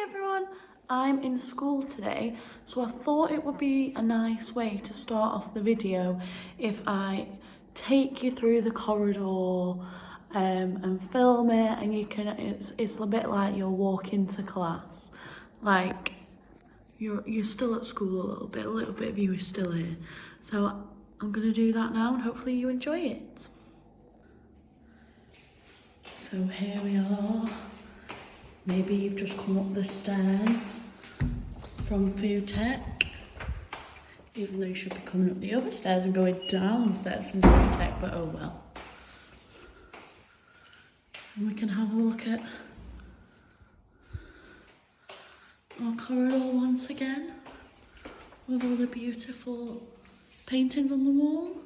everyone, I'm in school today, so I thought it would be a nice way to start off the video if I take you through the corridor and film it, and you can, it's a bit like you're walking to class, like you're still at school a little bit of you is still here. So I'm gonna do that now and hopefully you enjoy it. So here we are. Maybe you've just come up the stairs from food tech, even though you should be coming up the other stairs and going down the stairs from food tech, but oh well. And we can have a look at our corridor once again, with all the beautiful paintings on the wall.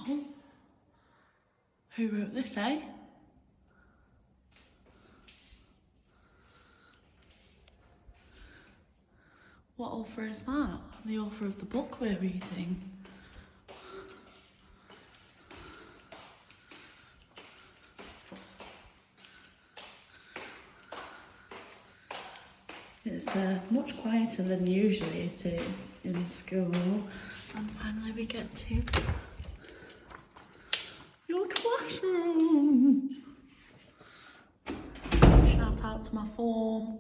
Oh, who wrote this, eh? What author is that? The author of the book we're reading. It's much quieter than usually it is in school. And finally we get to your classroom. Shout out to my form.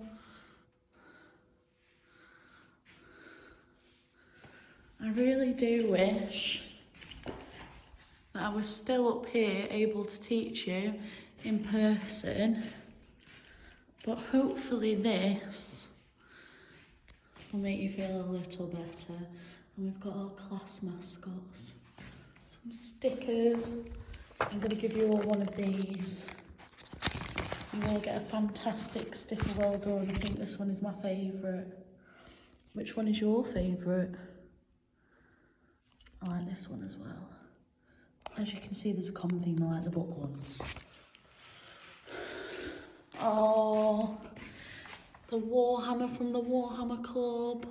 I really do wish that I was still up here able to teach you in person, but hopefully this will make you feel a little better. And we've got our class mascots, some stickers. I'm going to give you all one of these. You will get a fantastic sticker, well done. I think this one is my favourite. Which one is your favourite? I like this one as well. As you can see, there's a common theme. I like the book ones. Oh, the Warhammer from the Warhammer Club.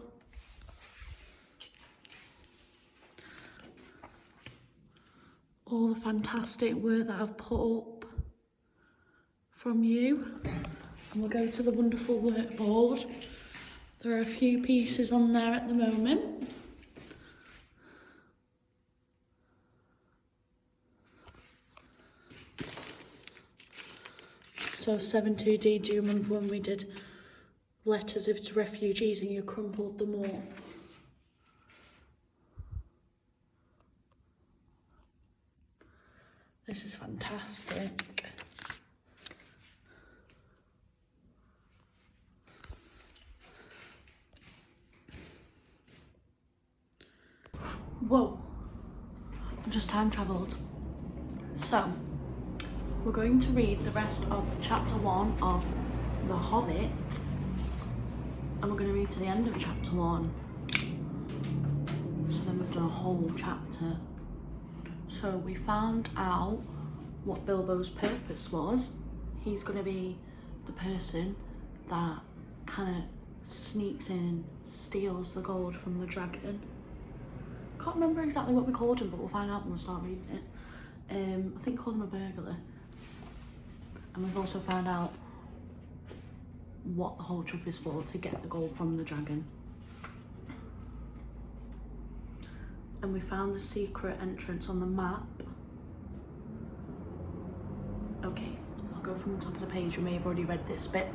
All the fantastic work that I've put up from you. And we'll go to the wonderful workboard. There are a few pieces on there at the moment. So 7-2D, do you remember when we did letters to refugees and you crumpled them all? This is fantastic. Whoa, I just time travelled. So, we're going to read the rest of chapter 1 of The Hobbit, and we're going to read to the end of chapter 1. So then we've done a whole chapter. So we found out what Bilbo's purpose was. He's going to be the person that kind of sneaks in and steals the gold from the dragon. Can't remember exactly what we called him, but we'll find out when we start reading it. I think we called him a burglar. And we've also found out what the whole trip is for, to get the gold from the dragon. And we found the secret entrance on the map. Okay, I'll go from the top of the page. You may have already read this bit.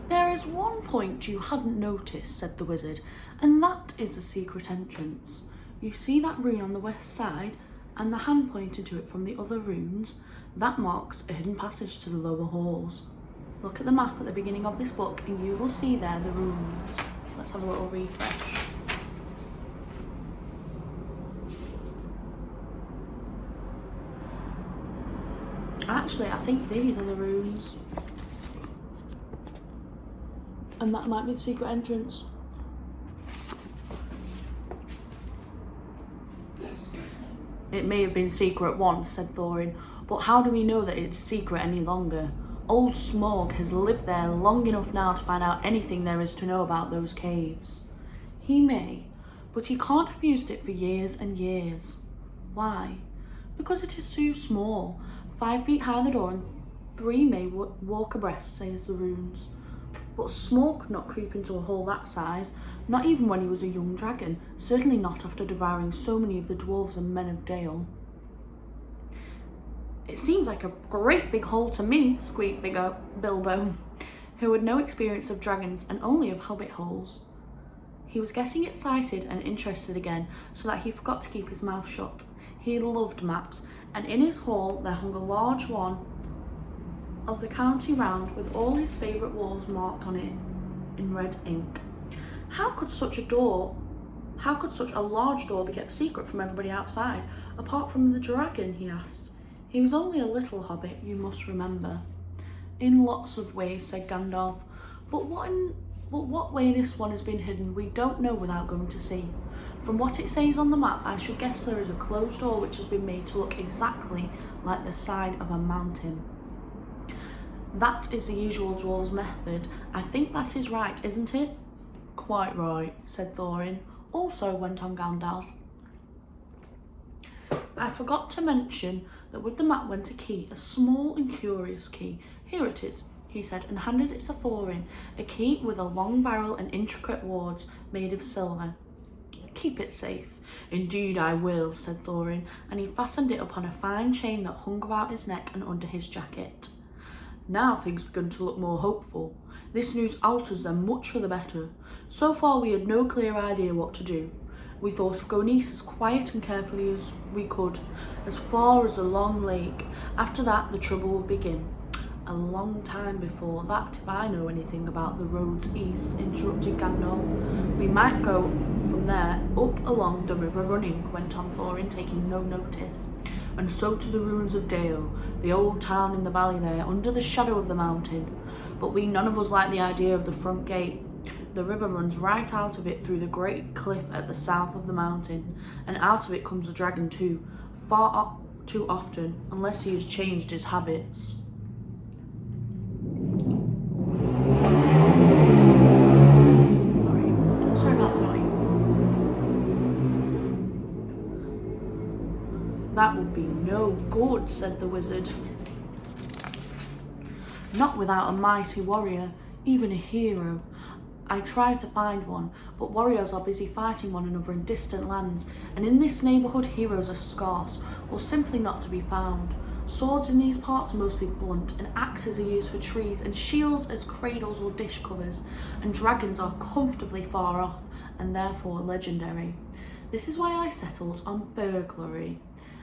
There is one point you hadn't noticed, said the wizard, and that is the secret entrance. You see that rune on the west side, and the hand pointing to it from the other runes? That marks a hidden passage to the lower halls. Look at the map at the beginning of this book and you will see there the runes. Let's have a little refresh. Actually, I think these are the runes. And that might be the secret entrance. It may have been secret once, said Thorin, but how do we know that it's secret any longer? Old Smaug has lived there long enough now to find out anything there is to know about those caves. He may, but he can't have used it for years and years. Why? Because it is too small. 5 feet high in the door and 3 may walk abreast, says the runes. But Smaug could not creep into a hole that size, not even when he was a young dragon, certainly not after devouring so many of the dwarves and men of Dale. It seems like a great big hole to me, squeaked Bilbo, who had no experience of dragons and only of hobbit holes. He was getting excited and interested again, so that he forgot to keep his mouth shut. He loved maps, and in his hall there hung a large one of the county round with all his favourite walls marked on it in red ink. How could such a large door be kept secret from everybody outside, apart from the dragon, he asked. He was only a little hobbit, you must remember. In lots of ways, said Gandalf, but what way this one has been hidden we don't know without going to see. From what it says on the map, I should guess there is a closed door which has been made to look exactly like the side of a mountain. That is the usual dwarves' method. I think that is right, isn't it? Quite right, said Thorin. Also, went on Gandalf, I forgot to mention that with the map went a key, a small and curious key. Here it is, he said, and handed it to Thorin, a key with a long barrel and intricate wards made of silver. Keep it safe. Indeed I will, said Thorin, and he fastened it upon a fine chain that hung about his neck and under his jacket. Now things began to look more hopeful. This news alters them much for the better. So far we had no clear idea what to do. We thought of going east as quiet and carefully as we could, as far as the long lake. After that the trouble would begin. A long time before that, if I know anything about the roads east, interrupted Gandalf. We might go from there up along the river running, went on Thorin, taking no notice. And so to the ruins of Dale, the old town in the valley there, under the shadow of the mountain. But we none of us like the idea of the front gate. The river runs right out of it through the great cliff at the south of the mountain, and out of it comes the dragon too, far too often, unless he has changed his habits. Sorry about the noise. That would be no good, said the wizard. Not without a mighty warrior, even a hero. I tried to find one, but warriors are busy fighting one another in distant lands, and in this neighbourhood heroes are scarce, or simply not to be found. Swords in these parts are mostly blunt, and axes are used for trees, and shields as cradles or dish covers, and dragons are comfortably far off, and therefore legendary. This is why I settled on burglary,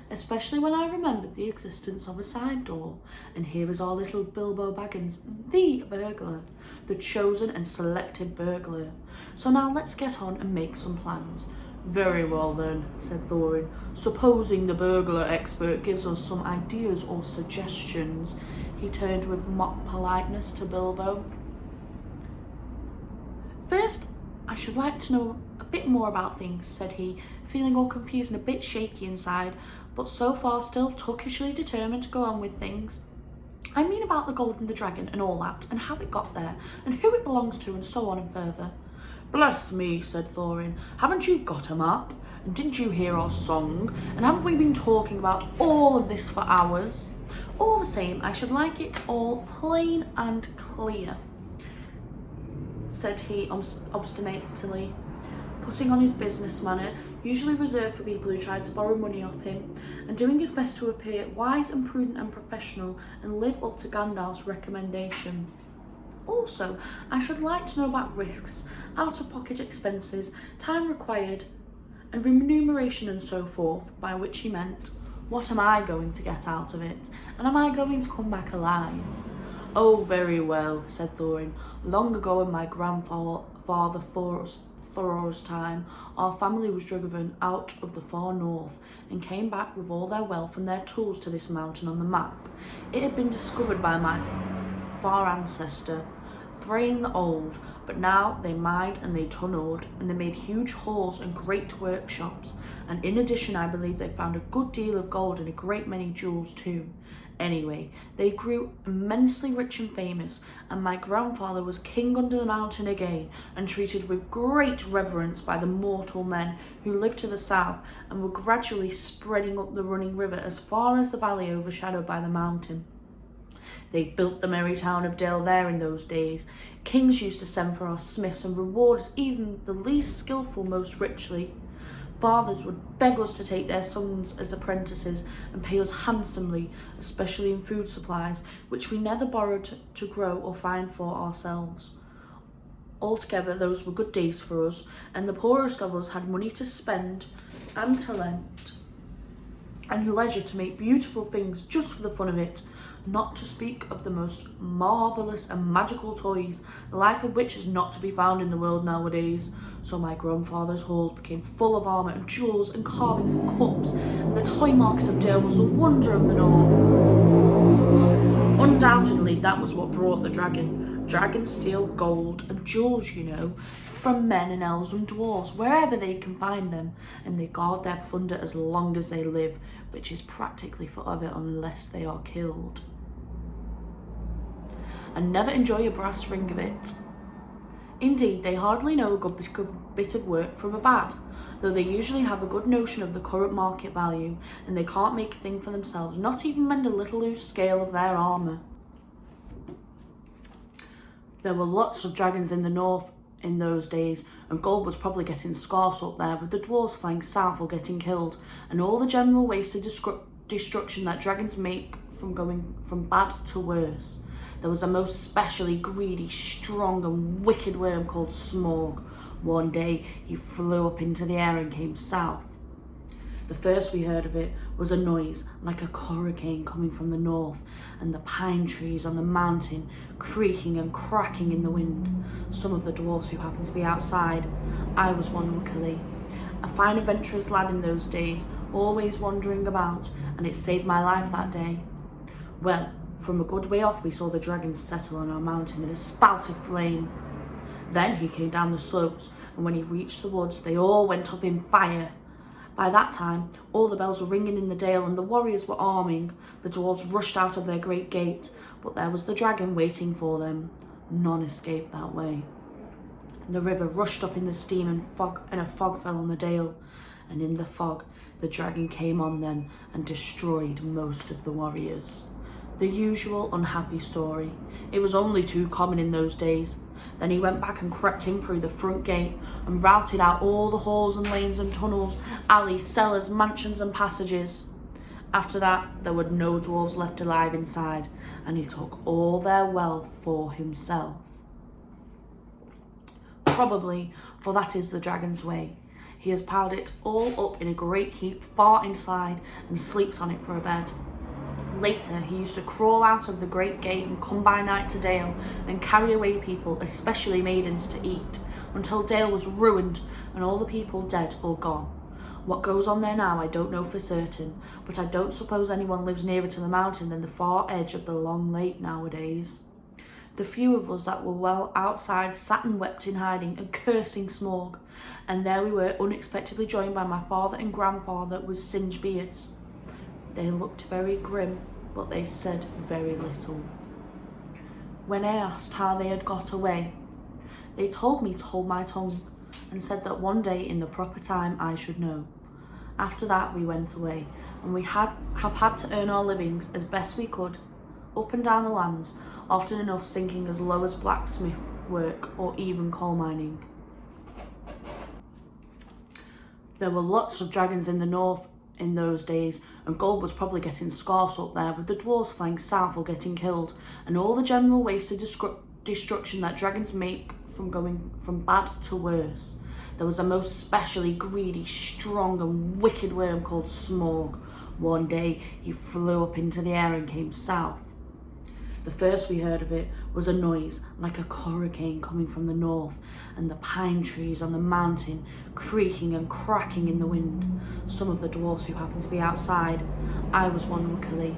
especially when I remembered the existence of a side door. And here is our little Bilbo Baggins, the burglar, the chosen and selected burglar. So now let's get on and make some plans. Very well then, said Thorin. Supposing the burglar expert gives us some ideas or suggestions. He turned with mock politeness to Bilbo. First, I should like to know a bit more about things, said he, feeling all confused and a bit shaky inside, but so far still tuckishly determined to go on with things. I mean about the gold and the dragon and all that, and how it got there, and who it belongs to, and so on and further. Bless me, said Thorin, haven't you got a map? And didn't you hear our song? And haven't we been talking about all of this for hours? All the same, I should like it all plain and clear, said he obstinately, putting on his business manner, usually reserved for people who tried to borrow money off him, and doing his best to appear wise and prudent and professional and live up to Gandalf's recommendation. Also, I should like to know about risks, out-of-pocket expenses, time required, and remuneration and so forth, by which he meant, what am I going to get out of it, and am I going to come back alive? Oh, very well, said Thorin. Long ago in my grandfather Thoros time, our family was driven out of the far north and came back with all their wealth and their tools to this mountain on the map. It had been discovered by my far ancestor, fraying the old, but now they mined and they tunnelled, and they made huge halls and great workshops, and in addition I believe they found a good deal of gold and a great many jewels too. Anyway, they grew immensely rich and famous, and my grandfather was king under the mountain again, and treated with great reverence by the mortal men who lived to the south and were gradually spreading up the running river as far as the valley overshadowed by the mountain. They built the merry town of Dale there in those days. Kings used to send for our smiths and reward us, even the least skilful, most richly. Fathers would beg us to take their sons as apprentices and pay us handsomely, especially in food supplies, which we never borrowed to grow or find for ourselves. Altogether, those were good days for us, and the poorest of us had money to spend and to lend, and leisure to make beautiful things just for the fun of it, not to speak of the most marvellous and magical toys, the like of which is not to be found in the world nowadays. So my grandfather's halls became full of armour and jewels and carvings and cups, and the toy market of Dale was the wonder of the north. Undoubtedly, that was what brought the dragon. Dragons steal gold and jewels, you know, from men and elves and dwarves, wherever they can find them, and they guard their plunder as long as they live, which is practically forever unless they are killed. And never enjoy a brass ring of it. Indeed, they hardly know a good bit of work from a bad, though they usually have a good notion of the current market value, and they can't make a thing for themselves, not even mend a little loose scale of their armour. There were lots of dragons in the north in those days, and gold was probably getting scarce up there, with the dwarves flying south or getting killed, and all the general waste of destruction that dragons make from going from bad to worse. There was a most specially greedy, strong and wicked worm called Smaug. One day he flew up into the air and came south. The first we heard of it was a noise like a hurricane coming from the north, and the pine trees on the mountain creaking and cracking in the wind. Some of the dwarves who happened to be outside, I was one luckily, a fine adventurous lad in those days, always wandering about, and it saved my life that day. Well, from a good way off we saw the dragon settle on our mountain in a spout of flame. Then he came down the slopes, and when he reached the woods they all went up in fire. By that time all the bells were ringing in the dale, and the warriors were arming. The dwarves rushed out of their great gate, but there was the dragon waiting for them. None escaped that way. The river rushed up in the steam, and a fog fell on the dale, and in the fog the dragon came on them and destroyed most of the warriors. The usual unhappy story. It was only too common in those days. Then he went back and crept in through the front gate and routed out all the halls and lanes and tunnels, alleys, cellars, mansions and passages. After that, there were no dwarves left alive inside, and he took all their wealth for himself. Probably, for that is the dragon's way. He has piled it all up in a great heap far inside and sleeps on it for a bed. Later, he used to crawl out of the great gate and come by night to Dale and carry away people, especially maidens, to eat, until Dale was ruined and all the people dead or gone. What goes on there now I don't know for certain, but I don't suppose anyone lives nearer to the mountain than the far edge of the long lake nowadays. The few of us that were well outside sat and wept in hiding and cursing Smaug, and there we were unexpectedly joined by my father and grandfather with singed beards. They looked very grim, but they said very little. When I asked how they had got away, they told me to hold my tongue and said that one day in the proper time I should know. After that we went away, and we have had to earn our livings as best we could, up and down the lands, often enough sinking as low as blacksmith work or even coal mining. There were lots of dragons in the north in those days, and gold was probably getting scarce up there, with the dwarves flying south or getting killed, and all the general waste of destruction that dragons make from going from bad to worse. There was a most specially greedy, strong and wicked worm called Smaug. One day he flew up into the air and came south. The first we heard of it was a noise like a hurricane coming from the north, and the pine trees on the mountain creaking and cracking in the wind. Some of the dwarves who happened to be outside, I was one luckily,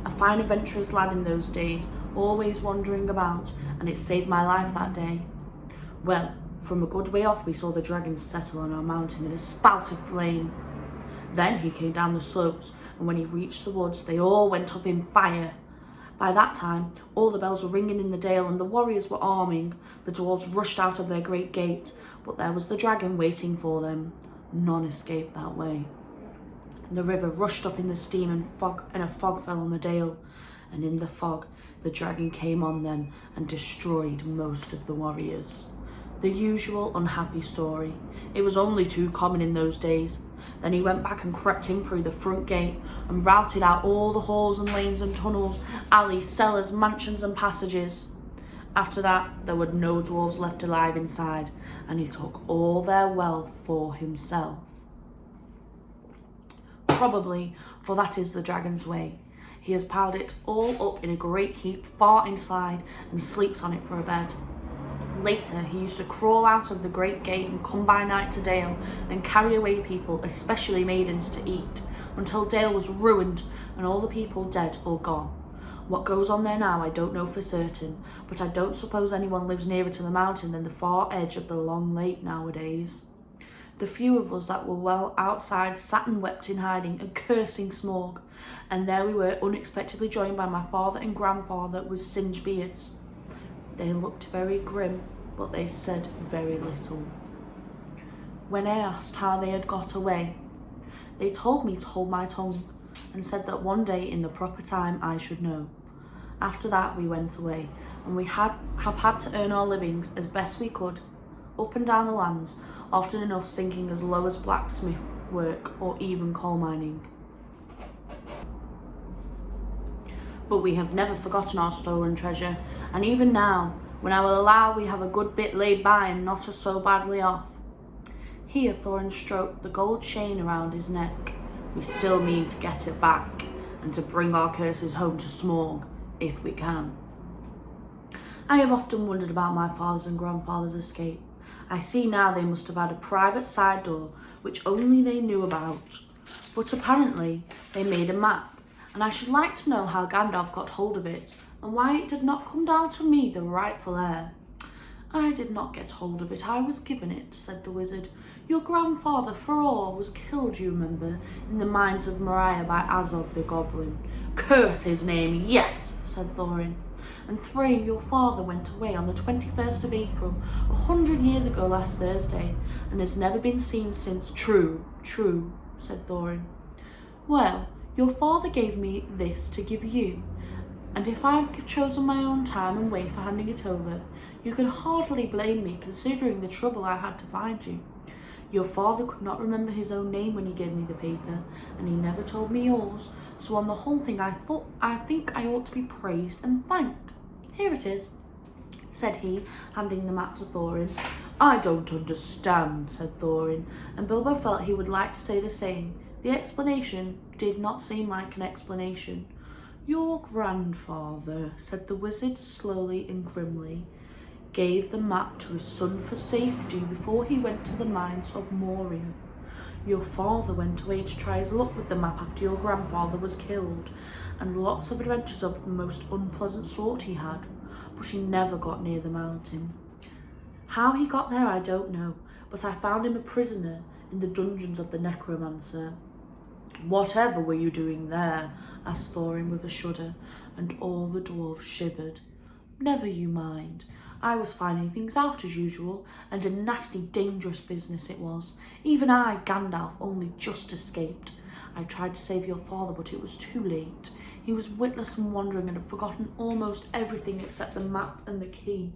a fine adventurous lad in those days, always wandering about, and it saved my life that day. Well, from a good way off we saw the dragon settle on our mountain in a spout of flame. Then he came down the slopes, and when he reached the woods, they all went up in fire. By that time, all the bells were ringing in the dale and the warriors were arming. The dwarves rushed out of their great gate, but there was the dragon waiting for them. None escaped that way. The river rushed up in the steam and a fog fell on the dale, and in the fog, the dragon came on them and destroyed most of the warriors. The usual unhappy story. It was only too common in those days. Then he went back and crept in through the front gate and routed out all the halls and lanes and tunnels, alleys, cellars, mansions and passages. After that, there were no dwarves left alive inside, and he took all their wealth for himself. Probably, for that is the dragon's way. He has piled it all up in a great heap far inside and sleeps on it for a bed. Later, he used to crawl out of the great gate and come by night to Dale and carry away people, especially maidens, to eat, until Dale was ruined and all the people dead or gone. What goes on there now I don't know for certain, but I don't suppose anyone lives nearer to the mountain than the far edge of the long lake nowadays. The few of us that were well outside sat and wept in hiding and cursing Smaug, and there we were unexpectedly joined by my father and grandfather with singed beards. They looked very grim, but they said very little. When I asked how they had got away, they told me to hold my tongue and said that one day in the proper time I should know. After that we went away, and we have had to earn our livings as best we could, up and down the lands, often enough sinking as low as blacksmith work or even coal mining. But we have never forgotten our stolen treasure, and even now, when I will allow we have a good bit laid by and not so badly off. Here Thorin stroked the gold chain around his neck. We still mean to get it back, and to bring our curses home to Smaug, if we can. I have often wondered about my father's and grandfather's escape. I see now they must have had a private side door, which only they knew about. But apparently, they made a map, and I should like to know how Gandalf got hold of it, and why it did not come down to me, the rightful heir. I did not get hold of it, I was given it, said the wizard. Your grandfather, Faror, was killed, you remember, in the mines of Moria by Azog the goblin. Curse his name, yes, said Thorin. And Thrain, your father, went away on the 21st of April, 100 years ago last Thursday, and has never been seen since. True, said Thorin. Well, your father gave me this to give you, and if I have chosen my own time and way for handing it over, you can hardly blame me, considering the trouble I had to find you. Your father could not remember his own name when he gave me the paper, and he never told me yours, so on the whole thing I think I ought to be praised and thanked. Here it is, said he, handing the map to Thorin. I don't understand, said Thorin, and Bilbo felt he would like to say the same. The explanation did not seem like an explanation. Your grandfather, said the wizard slowly and grimly, gave the map to his son for safety before he went to the mines of Moria. Your father went away to try his luck with the map after your grandfather was killed, and lots of adventures of the most unpleasant sort he had, but he never got near the mountain. How he got there I don't know, but I found him a prisoner in the dungeons of the necromancer. Whatever were you doing there? Asked Thorin with a shudder, and all the dwarves shivered. Never you mind. I was finding things out as usual, and a nasty, dangerous business it was. Even I, Gandalf, only just escaped. I tried to save your father, but it was too late. He was witless and wandering and had forgotten almost everything except the map and the key.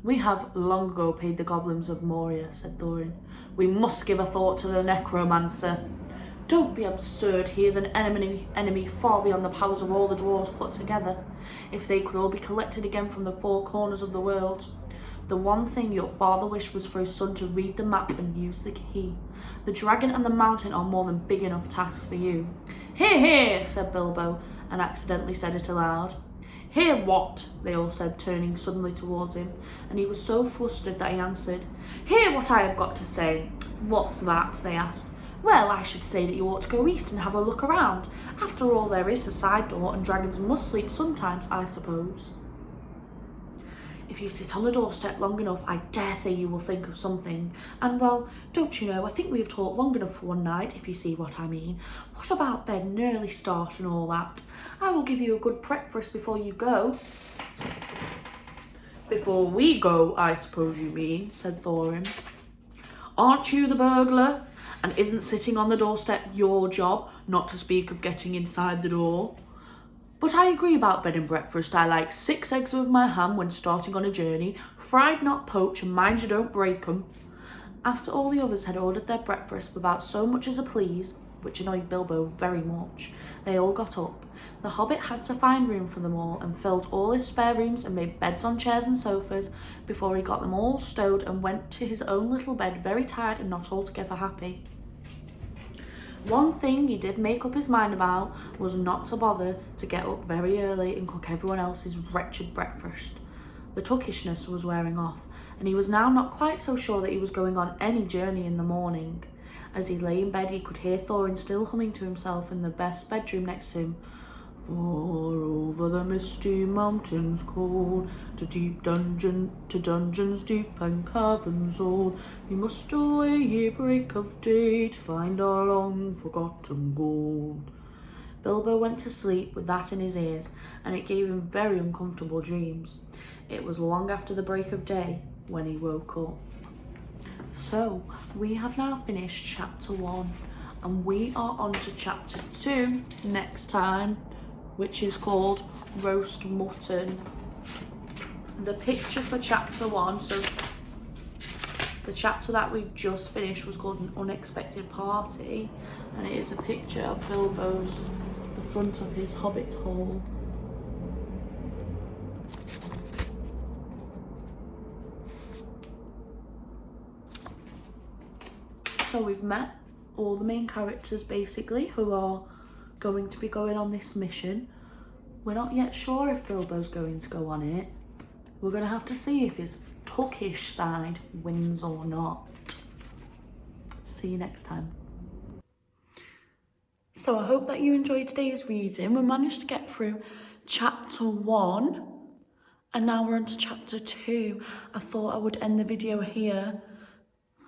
We have long ago paid the goblins of Moria, said Thorin. We must give a thought to the necromancer. Don't be absurd, he is an enemy far beyond the powers of all the dwarves put together. If they could all be collected again from the four corners of the world. The one thing your father wished was for his son to read the map and use the key. The dragon and the mountain are more than big enough tasks for you. Hear, hear, said Bilbo, and accidentally said it aloud. Hear what? They all said, turning suddenly towards him, and he was so flustered that he answered, Hear what I have got to say. What's that? They asked. Well, I should say that you ought to go east and have a look around. After all, there is a side door, and dragons must sleep sometimes, I suppose. If you sit on the doorstep long enough, I dare say you will think of something. And well, don't you know, I think we have talked long enough for one night, if you see what I mean. What about bed and early start and all that? I will give you a good breakfast before you go. Before we go, I suppose you mean, said Thorin. Aren't you the burglar? And isn't sitting on the doorstep your job, not to speak of getting inside the door? But I agree about bed and breakfast. I like 6 eggs with my ham when starting on a journey, fried not poached, and mind you don't break 'em. After all the others had ordered their breakfast without so much as a please, which annoyed Bilbo very much, they all got up. The Hobbit had to find room for them all and filled all his spare rooms and made beds on chairs and sofas before he got them all stowed and went to his own little bed very tired and not altogether happy. One thing he did make up his mind about was not to bother to get up very early and cook everyone else's wretched breakfast. The tuckishness was wearing off, and he was now not quite so sure that he was going on any journey in the morning. As he lay in bed, he could hear Thorin still humming to himself in the best bedroom next to him. Far over the misty mountains cold, to dungeons deep and caverns old, we must away ere break of day to find our long forgotten gold. Bilbo went to sleep with that in his ears, and it gave him very uncomfortable dreams. It was long after the break of day when he woke up. So, we have now finished chapter 1, and we are on to chapter 2 next time, which is called Roast Mutton. The picture for chapter 1, so the chapter that we just finished was called An Unexpected Party, and it is a picture of Bilbo's, the front of his Hobbit hole. So we've met all the main characters basically who are going to be going on this mission. We're not yet sure if Bilbo's going to go on it. We're going to have to see if his tuckish side wins or not. See you next time. So I hope that you enjoyed today's reading. We managed to get through chapter 1 and now we're on to chapter 2. I thought I would end the video here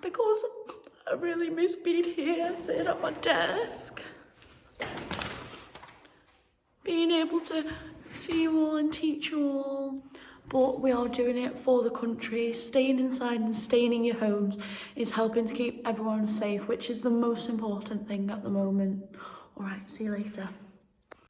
because I really miss being here, sitting at my desk. Being able to see you all and teach you all. But we are doing it for the country. Staying inside and staying in your homes is helping to keep everyone safe, which is the most important thing at the moment. Alright, see you later.